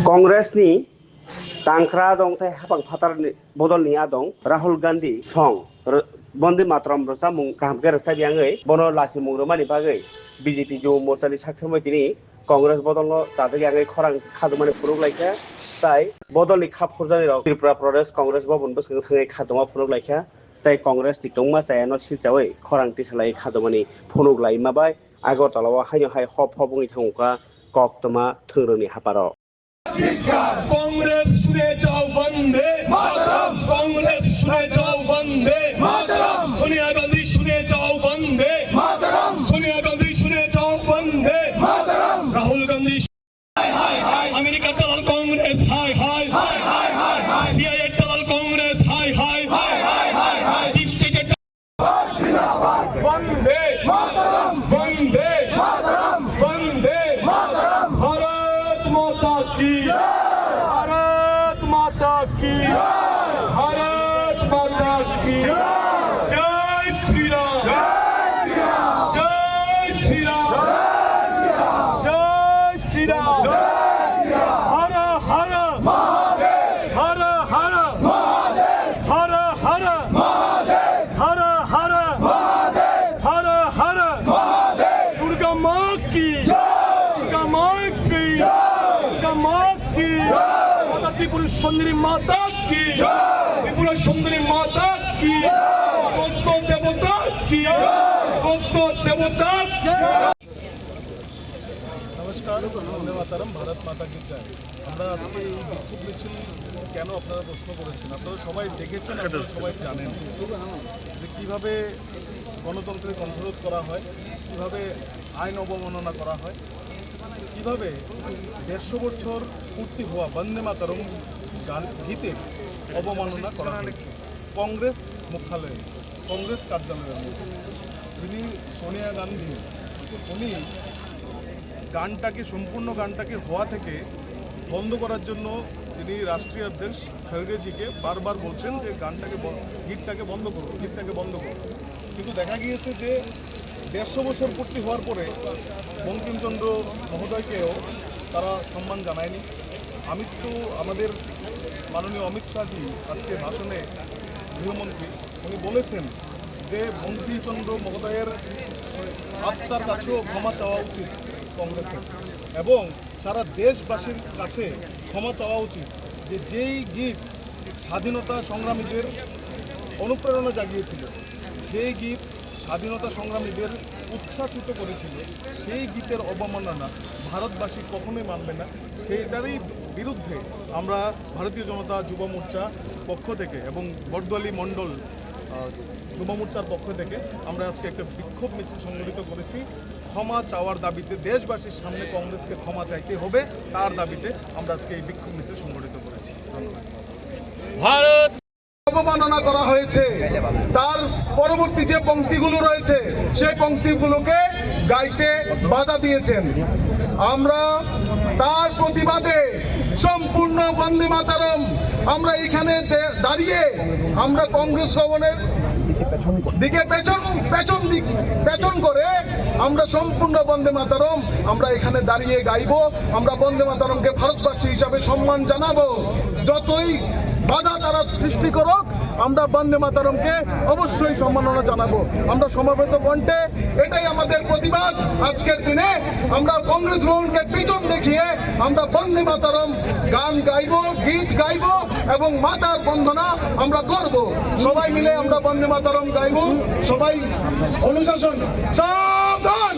Kongresni tangkra dong teh hapang fatar bodol ni adong Rahul Gandhi song Bonde Matram rasa mung kaham ke rasa biangai bono lasi mung romani bagai BJP jo morcha ni sakthomai tini Kongres bodol no tade biangai khorang khadumani puruk laika tai bodol ni khap khurjani rok Tripura Pradesh Kongres bobon bo sing thai khaduma puruk laika tai Kongres ti tongma chaya no silchawai khorang ti salai khadumani phunuk lai mabai Agartala wa hayo hai hop hopngi thangka kok toma thuroni haparo Congress सुने जाओ वंदे मातरम कांग्रेस सुने जाओ वंदे मातरम सोनिया गांधी सुने जाओ वंदे मातरम सोनिया गांधी सुने जाओ वंदे मातरम राहुल गांधी हाय हाय हाय America दलाल कांग्रेस हाय हाय हाय हाय हाय हाय CIA दलाल कांग्रेस हाय हाय हाय हाय हाय हाय deep state जिंदाबाद वंदे मातरम वंदे मातरम वंदे मातरम भारत माता की भारत माता की भारत माता की जय श्री राम जय श्री राम जय श्री राम हर हर महादेव हर हर महादेव हर हर महादेव हर हर महादेव हर हर महादेव दुर्गा माँ की दुर्गा माँ की दुर्गा माँ की माता त्रिपुरा सुंदरी माता की त्रिपुरा सुंदरी माता की भक्त देवता की भक्त देवता नमस्कार वंदे मातरम भारत माता की जय আমরা আজকে এই বিক্ষোভ মিছিল কেন আপনারা প্রশ্ন করেছেন আপনারা সবাই দেখেছেন আপনারা সবাই জানেন যে কিভাবে গণতন্ত্রের কণ্ঠরোধ করা হয় কিভাবে আইন অবমাননা করা হয় কিভাবে 150 বছর পূর্তি হওয়া বন্দে মাতরম গীতের অবমাননা করা হয়েছে কংগ্রেস মুখ্যালয়ে কংগ্রেস কার্যালয়ের মধ্যে যিনি সোনিয়া গান্ধী উনি গানটাকে সম্পূর্ণ গানটাকে হওয়া থেকে বন্ধ করার জন্য তিনি রাষ্ট্রীয় অধ্যক্ষ খড়গেজিকে বারবার বলছেন যে গীতটাকে বন্ধ করুন গীতটাকে বন্ধ করুন কিন্তু দেখা গিয়েছে যে 150 বছর পূর্তি হওয়ার পরে বঙ্কিমচন্দ্র মহোদয়কেও তারা সম্মান জানায়নি আমাদের মাননীয় অমিত শাহজি আজকে ভাষণে গৃহমন্ত্রী উনি বলেছেন যে বঙ্কিমচন্দ্র মহোদয়ের আত্মার কাছেও ক্ষমা চাওয়া উচিত কংগ্রেসের এবং সারা দেশবাসীর কাছে ক্ষমা চাওয়া উচিত যে যেই গীত স্বাধীনতা সংগ্রামীদের অনুপ্রেরণা জাগিয়েছিল যেই গীত স্বাধীনতা সংগ্রামীদের উচ্ছ্বাসিত করেছিল সেই গীতের অবমাননা ভারতবাসী কখনোই মানবে না সেইটারই বিরুদ্ধে আমরা ভারতীয় জনতা যুব মোর্চা পক্ষ থেকে এবং বরদোয়ালি মণ্ডল যুব মোর্চার পক্ষ থেকে আমরা আজকে একটা বিক্ষোভ মিছিল সংগঠিত করেছি ক্ষমা চাওয়ার দাবিতে দেশবাসীর সামনে কংগ্রেসকে ক্ষমা চাইতে হবে তার দাবিতে আমরা আজকে এই বিক্ষোভ মিছিল সংগঠিত করেছি भारत অবমাননা করা হয়েছে তার পরবর্তী যে পংক্তিগুলো রয়েছে সেই পংক্তিগুলোকে গাইতে বাধা দিয়েছেন আমরা তার প্রতিবাদে সম্পূর্ণ বন্দে মাতরম আমরা এখানে দাঁড়িয়ে আমরা কংগ্রেস ভবনের দিকে পেছন করে আমরা সম্পূর্ণ বন্দে মাতরম আমরা এখানে দাঁড়িয়ে গাইবো আমরা বন্দে মাতরমকে ভারতবাসী হিসাবে সম্মান জানাবো যতই বাধা তারা সৃষ্টি করুক আমরা বন্দে মাতরমকে অবশ্যই সম্মাননা জানাবো আমরা সমবেত কণ্ঠে এটাই আমাদের প্রতিবাদ আজকের দিনে আমরা কংগ্রেস ভবনকে পিছন দেখিয়ে আমরা বন্দে মাতরম গান গাইবো গীত গাইবো এবং মাতার বন্দনা আমরা করব সবাই মিলে আমরা বন্দে মাতরম গাইবো সবাই অনুশাসন সাবধান